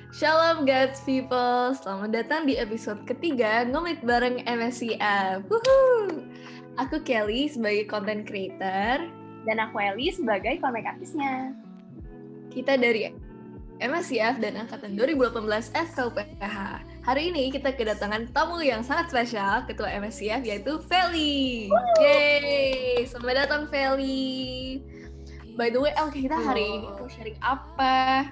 Shalom God's people, selamat datang di episode ketiga Ngomit bareng MSCF. Woohoo! Aku Kelly sebagai content creator. Dan aku Eli sebagai connect artisnya. Kita dari MSCF dan Angkatan 2018 FKUPH. Hari ini kita kedatangan tamu yang sangat spesial, Ketua MSCF yaitu Feli. Yeay, selamat datang Feli. By the way, kita hari ini mau sharing apa?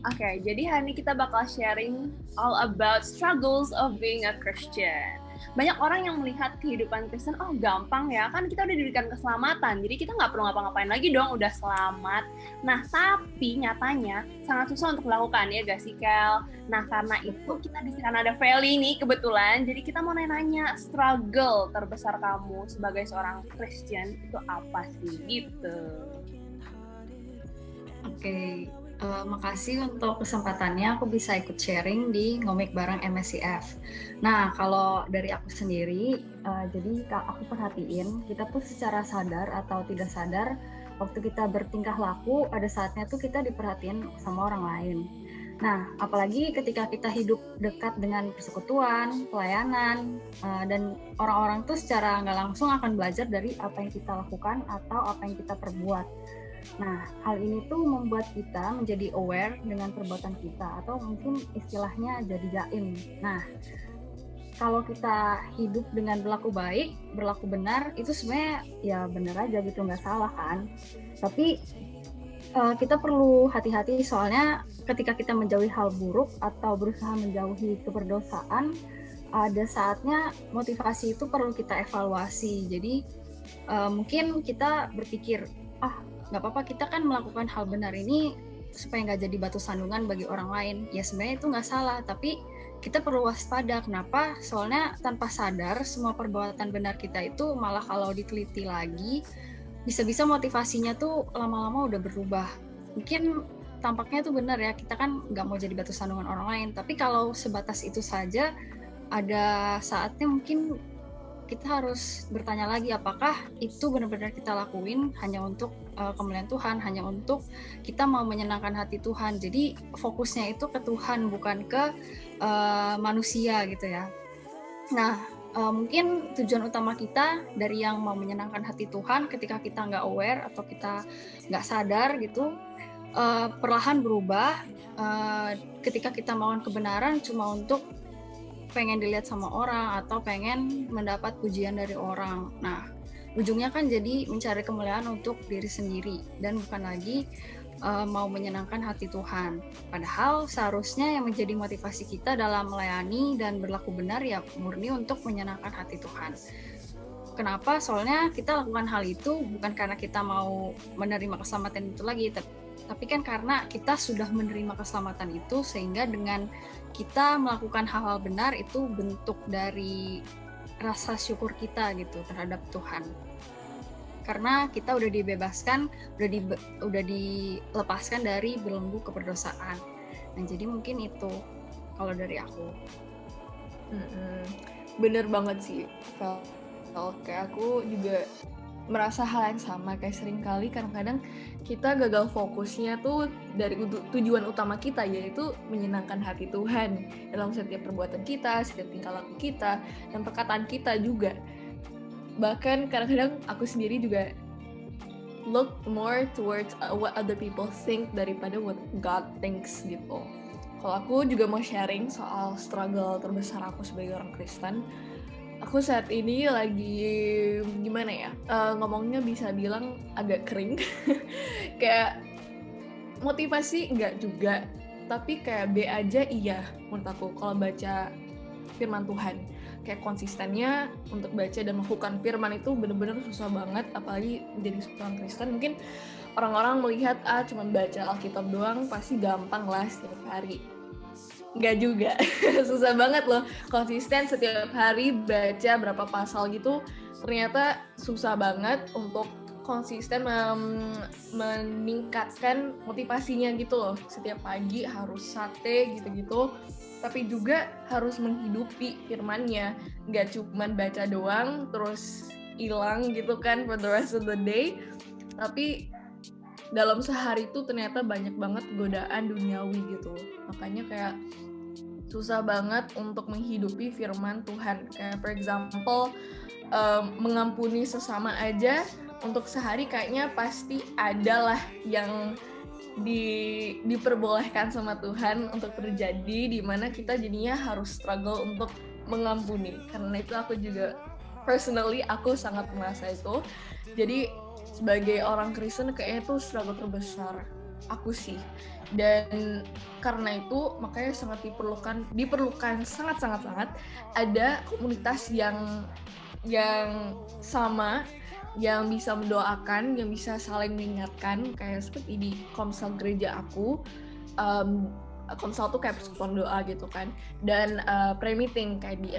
Oke, jadi hari ini kita bakal sharing all about struggles of being a Christian. Banyak orang yang melihat kehidupan Kristen, oh gampang ya, kan kita udah diberikan keselamatan, jadi kita nggak perlu ngapa-ngapain lagi dong, udah selamat. Nah, tapi nyatanya sangat susah untuk dilakukan, ya gak sih, Kel? Nah, karena itu kita di sana ada Feli nih kebetulan, jadi kita mau nanya struggle terbesar kamu sebagai seorang Christian itu apa sih, gitu. Oke. Makasih untuk kesempatannya aku bisa ikut sharing di Ngomik bareng MSCF. Nah, kalau dari aku sendiri, jadi aku perhatiin kita tuh secara sadar atau tidak sadar waktu kita bertingkah laku ada saatnya tuh kita diperhatiin sama orang lain. Nah, apalagi ketika kita hidup dekat dengan persekutuan, pelayanan, dan orang-orang tuh secara nggak langsung akan belajar dari apa yang kita lakukan atau apa yang kita perbuat. Nah, hal ini tuh membuat kita menjadi aware dengan perbuatan kita atau mungkin istilahnya jadi jaim. Nah, kalau kita hidup dengan berlaku baik, berlaku benar, itu sebenarnya ya benar aja gitu, nggak salah kan. Tapi kita perlu hati-hati soalnya ketika kita menjauhi hal buruk atau berusaha menjauhi keberdosaan, ada saatnya motivasi itu perlu kita evaluasi. Jadi mungkin kita berpikir, nggak apa-apa, kita kan melakukan hal benar ini supaya nggak jadi batu sandungan bagi orang lain. Ya sebenarnya itu nggak salah, tapi kita perlu waspada. Kenapa? Soalnya tanpa sadar semua perbuatan benar kita itu malah kalau diteliti lagi bisa-bisa motivasinya tuh lama-lama udah berubah. Mungkin tampaknya tuh benar ya, kita kan nggak mau jadi batu sandungan orang lain, tapi kalau sebatas itu saja ada saatnya mungkin kita harus bertanya lagi apakah itu benar-benar kita lakuin hanya untuk kemuliaan Tuhan, hanya untuk kita mau menyenangkan hati Tuhan. Jadi fokusnya itu ke Tuhan, bukan ke manusia gitu ya. Nah, mungkin tujuan utama kita dari yang mau menyenangkan hati Tuhan ketika kita nggak aware atau kita nggak sadar gitu, perlahan berubah ketika kita melakukan kebenaran cuma untuk pengen dilihat sama orang atau pengen mendapat pujian dari orang. Nah, ujungnya kan jadi mencari kemuliaan untuk diri sendiri dan bukan lagi mau menyenangkan hati Tuhan. Padahal seharusnya yang menjadi motivasi kita dalam melayani dan berlaku benar ya murni untuk menyenangkan hati Tuhan. Kenapa? Soalnya kita lakukan hal itu bukan karena kita mau menerima keselamatan itu lagi, tapi kan karena kita sudah menerima keselamatan itu, sehingga dengan kita melakukan hal-hal benar itu bentuk dari rasa syukur kita gitu terhadap Tuhan. Karena kita udah dibebaskan, udah dilepaskan dari belenggu keberdosaan. Nah, jadi mungkin itu kalau dari aku. Bener banget sih, kayak aku juga merasa hal yang sama, kayak sering kali kadang-kadang kita gagal fokusnya tuh dari tujuan utama kita, yaitu menyenangkan hati Tuhan dalam setiap perbuatan kita, setiap tingkah laku kita, dan perkataan kita juga. Bahkan kadang-kadang aku sendiri juga look more towards what other people think daripada what God thinks gitu. Kalau aku juga mau sharing soal struggle terbesar aku sebagai orang Kristen. Aku saat ini lagi gimana ya, ngomongnya bisa bilang agak kering. Kayak motivasi enggak juga, tapi kayak B aja iya menurut aku kalau baca firman Tuhan. Kayak konsistennya untuk baca dan melakukan firman itu benar-benar susah banget, apalagi jadi seorang Kristen. Mungkin orang-orang melihat cuma baca Alkitab doang pasti gampang lah setiap hari. Enggak juga, susah banget loh konsisten setiap hari baca berapa pasal gitu. Ternyata susah banget untuk konsisten meningkatkan motivasinya gitu loh. Setiap pagi harus sate gitu-gitu, tapi juga harus menghidupi firman-Nya. Nggak cuma baca doang terus hilang gitu kan for the rest of the day, tapi dalam sehari itu ternyata banyak banget godaan duniawi gitu. Makanya kayak susah banget untuk menghidupi firman Tuhan. Kayak for example, mengampuni sesama aja untuk sehari kayaknya pasti adalah yang diperbolehkan sama Tuhan untuk terjadi, di mana kita jadinya harus struggle untuk mengampuni. Karena itu aku juga personally aku sangat merasa itu. Jadi sebagai orang Kristen kayaknya itu struggle terbesar aku sih. Dan karena itu makanya sangat diperlukan sangat ada komunitas yang sama, yang bisa mendoakan, yang bisa saling mengingatkan, kayak seperti di komsel gereja aku. Komsel tuh kayak persekutuan doa gitu kan, dan prayer meeting kayak di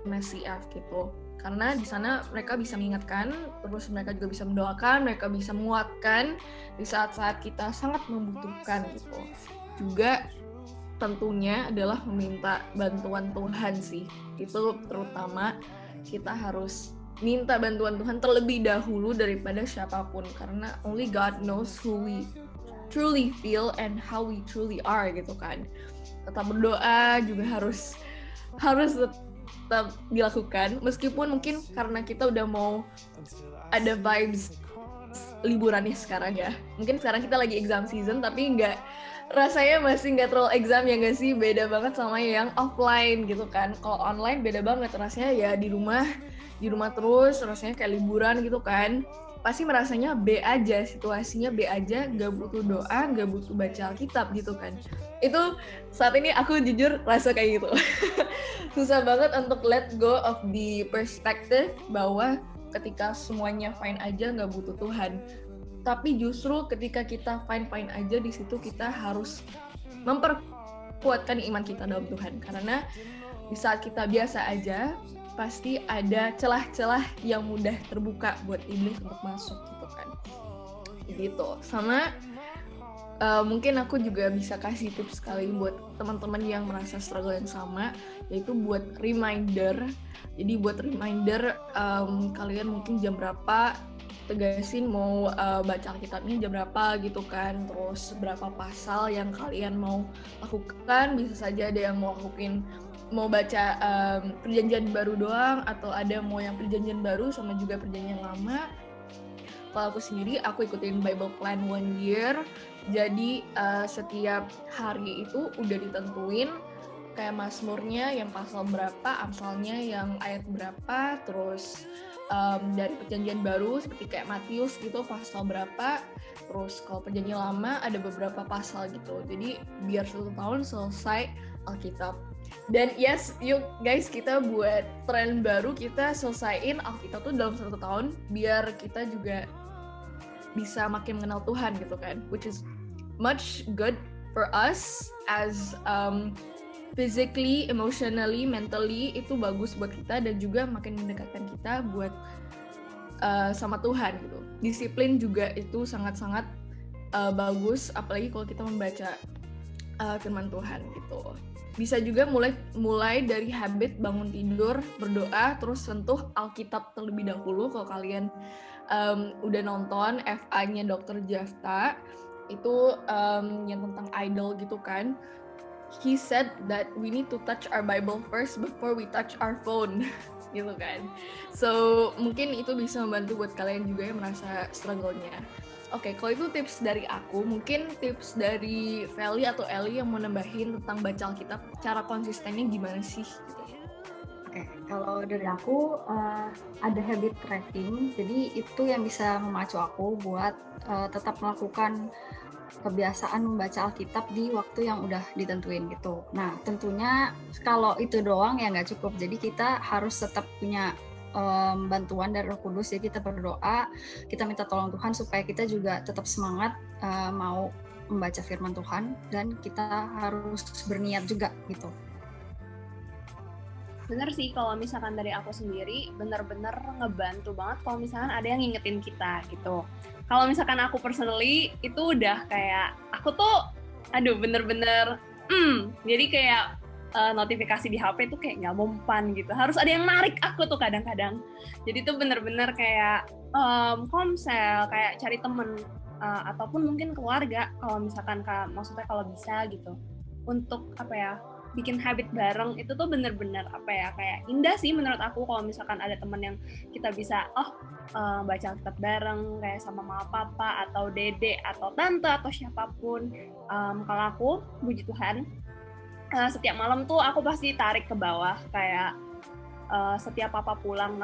MSCF gitu. Karena di sana mereka bisa mengingatkan, terus mereka juga bisa mendoakan, mereka bisa menguatkan di saat-saat kita sangat membutuhkan gitu. Juga tentunya adalah meminta bantuan Tuhan sih. Itu terutama kita harus minta bantuan Tuhan terlebih dahulu daripada siapapun, karena only God knows who we truly feel and how we truly are gitu kan. Tetap berdoa juga harus tetap dilakukan, meskipun mungkin karena kita udah mau ada vibes liburannya sekarang ya. Mungkin sekarang kita lagi exam season, tapi rasanya masih nggak terlalu exam ya nggak sih? Beda banget sama yang offline gitu kan. Kalau online beda banget rasanya, ya di rumah terus, rasanya kayak liburan gitu kan. Pasti merasanya B aja, situasinya B aja, gak butuh doa, gak butuh baca Alkitab gitu kan. Itu saat ini aku jujur rasa kayak gitu. Susah banget untuk let go of the perspective bahwa ketika semuanya fine aja gak butuh Tuhan. Tapi justru ketika kita fine aja, di situ kita harus memperkuatkan iman kita dalam Tuhan. Karena di saat kita biasa aja, pasti ada celah-celah yang mudah terbuka buat iblis untuk masuk gitu kan. Gitu. Sama mungkin aku juga bisa kasih tips sekali buat teman-teman yang merasa struggle yang sama, yaitu buat reminder. Jadi buat reminder, kalian mungkin jam berapa tegasin mau baca Alkitabnya jam berapa gitu kan, terus berapa pasal yang kalian mau lakukan. Bisa saja ada yang mau baca perjanjian baru doang, atau ada mau yang perjanjian baru sama juga perjanjian lama. Kalau aku sendiri, aku ikutin Bible Plan 1 year. Jadi setiap hari itu udah ditentuin kayak Mazmurnya yang pasal berapa, Amsalnya yang ayat berapa, terus dari perjanjian baru seperti kayak Matius gitu pasal berapa, terus kalau perjanjian lama ada beberapa pasal gitu. Jadi biar 1 tahun selesai Alkitab. Dan yes, yuk guys, kita buat tren baru, kita selesaiin Alkitab tuh dalam 1 tahun, biar kita juga bisa makin mengenal Tuhan gitu kan, which is much good for us as physically, emotionally, mentally, itu bagus buat kita dan juga makin mendekatkan kita buat sama Tuhan gitu. Disiplin juga itu sangat-sangat bagus, apalagi kalau kita membaca firman Tuhan gitu. Bisa juga mulai dari habit bangun tidur, berdoa, terus sentuh Alkitab terlebih dahulu. Kalau kalian udah nonton FA-nya Dr. Jafta, itu yang tentang idol gitu kan. He said that we need to touch our Bible first before we touch our phone, gitu kan. So, mungkin itu bisa membantu buat kalian juga yang merasa struggle-nya. Oke, kalau itu tips dari aku, mungkin tips dari Feli atau Eli yang mau nambahin tentang baca Alkitab, cara konsistennya gimana sih? Oke, kalau dari aku ada habit tracking, jadi itu yang bisa memacu aku buat tetap melakukan kebiasaan membaca Alkitab di waktu yang udah ditentuin gitu. Nah, tentunya kalau itu doang ya nggak cukup, jadi kita harus tetap punya bantuan dari Roh Kudus. Jadi kita berdoa, kita minta tolong Tuhan supaya kita juga tetap semangat mau membaca firman Tuhan, dan kita harus berniat juga gitu. Bener sih, kalau misalkan dari aku sendiri bener-bener ngebantu banget kalau misalkan ada yang ngingetin kita gitu. Kalau misalkan aku personally itu udah kayak aku tuh bener-bener jadi kayak notifikasi di HP tuh kayak nggak mempan gitu, harus ada yang narik aku tuh kadang-kadang. Jadi tuh bener-bener kayak komsel, kayak cari temen ataupun mungkin keluarga kalau misalkan maksudnya kalau bisa gitu untuk bikin habit bareng itu tuh bener-bener kayak indah sih menurut aku kalau misalkan ada teman yang kita bisa baca Alkitab bareng kayak sama mama papa atau dede atau tante atau siapapun. Kalau aku puji Tuhan setiap malam tuh aku pasti tarik ke bawah kayak setiap papa pulang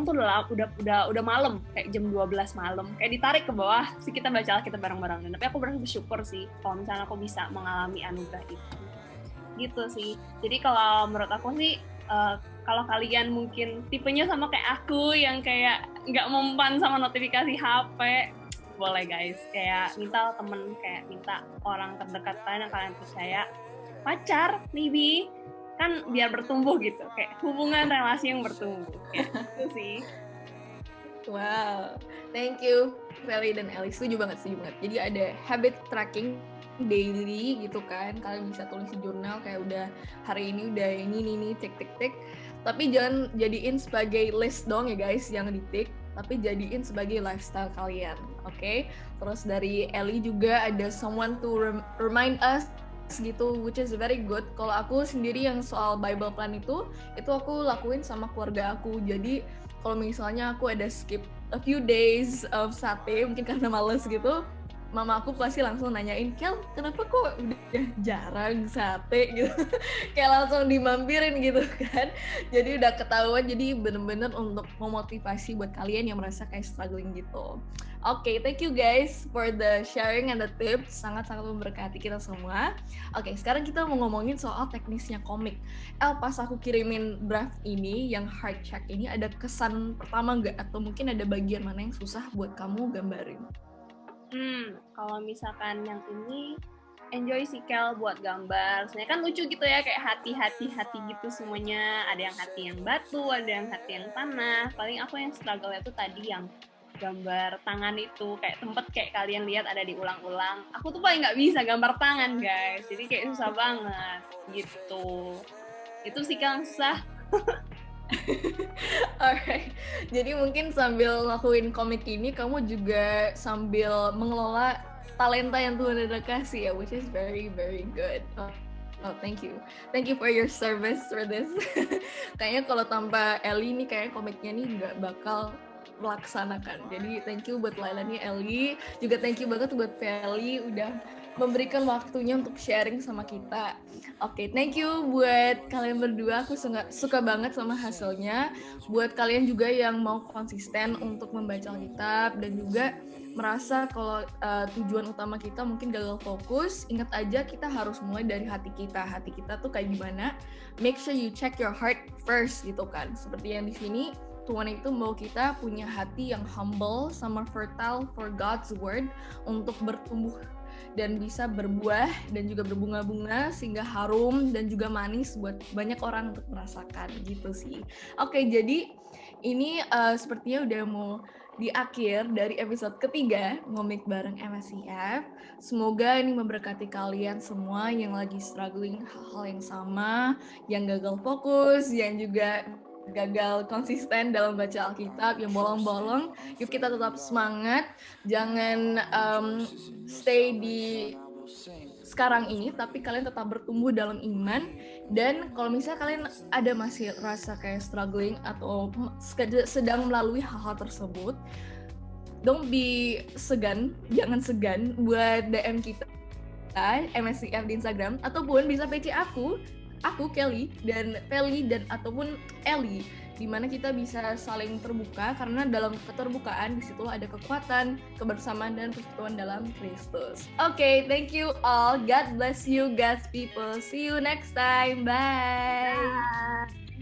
tuh udah malam kayak jam 12 malam kayak ditarik ke bawah sih kita baca Alkitab bareng-bareng. Tapi aku bersyukur sih kalau misalnya aku bisa mengalami anugerah itu gitu sih. Jadi kalau menurut aku sih kalau kalian mungkin tipenya sama kayak aku yang kayak nggak mempan sama notifikasi HP, boleh guys kayak minta temen, kayak minta orang terdekat kalian yang kalian percaya, pacar maybe kan biar bertumbuh gitu, kayak hubungan relasi yang bertumbuh kayak gitu sih. Wow, thank you Feli dan Ellie, setuju banget. Jadi ada habit tracking daily gitu kan, kalian bisa tulis di jurnal kayak udah hari ini udah ini tik. Tapi jangan jadiin sebagai list dong ya guys, jangan ditik, tapi jadiin sebagai lifestyle kalian, oke? Terus dari Ellie juga ada someone to remind us gitu, which is very good. Kalau aku sendiri yang soal Bible plan itu aku lakuin sama keluarga aku. Jadi kalau misalnya aku ada skip a few days of sate mungkin karena males gitu, mama aku pasti langsung nanyain, Kel, kenapa kok udah jarang sate gitu? Kayak langsung dimampirin gitu kan. Jadi udah ketahuan, jadi bener-bener untuk memotivasi buat kalian yang merasa kayak struggling gitu. Oke, thank you guys for the sharing and the tips. Sangat-sangat memberkati kita semua. Oke, sekarang kita mau ngomongin soal teknisnya komik. Pas aku kirimin draft ini, yang hard check ini, ada kesan pertama nggak? Atau mungkin ada bagian mana yang susah buat kamu gambarin? Kalau misalkan yang ini enjoy sih Kel buat gambar. Sebenarnya kan lucu gitu ya, kayak hati gitu semuanya. Ada yang hati yang batu, ada yang hati yang tanah. Paling aku yang struggle itu tadi yang gambar tangan itu, kayak tempat kayak kalian lihat ada diulang-ulang. Aku tuh paling nggak bisa gambar tangan guys, jadi kayak susah banget gitu. Itu sih Kel yang susah. Alright, jadi mungkin sambil ngelakuin komik ini, kamu juga sambil mengelola talenta yang Tuhan udah kasih ya, which is very, very good. Oh, thank you for your service for this. Kayaknya kalau tanpa Ellie nih, kayaknya komiknya nih nggak bakal melaksanakan. Jadi thank you buat Laila nih, Ellie. Juga thank you banget buat Feli udah memberikan waktunya untuk sharing sama kita. Oke, thank you buat kalian berdua. Aku suka banget sama hasilnya. Buat kalian juga yang mau konsisten untuk membaca Alkitab dan juga merasa kalau tujuan utama kita mungkin gagal fokus, ingat aja kita harus mulai dari hati kita. Hati kita tuh kayak gimana? Make sure you check your heart first gitu kan. Seperti yang di sini, Tuhan itu mau kita punya hati yang humble sama fertile for God's word untuk bertumbuh dan bisa berbuah dan juga berbunga-bunga sehingga harum dan juga manis buat banyak orang untuk merasakan gitu sih. Oke, jadi ini sepertinya udah mau di akhir dari episode ketiga Ngomik bareng MSIF. Semoga ini memberkati kalian semua yang lagi struggling hal-hal yang sama, yang gagal fokus, yang juga gagal konsisten dalam baca Alkitab, yang bolong-bolong. Yuk kita tetap semangat, jangan stay di sekarang ini, tapi kalian tetap bertumbuh dalam iman. Dan kalau misalnya kalian ada masih rasa kayak struggling atau sedang melalui hal-hal tersebut, don't be segan, jangan segan buat DM kita MSIF di Instagram, ataupun bisa PC aku Kelly dan Feli dan ataupun Ellie, di mana kita bisa saling terbuka karena dalam keterbukaan disitulah ada kekuatan, kebersamaan dan persatuan dalam Kristus. Oke, thank you all. God bless you, God's people. See you next time. Bye. Bye.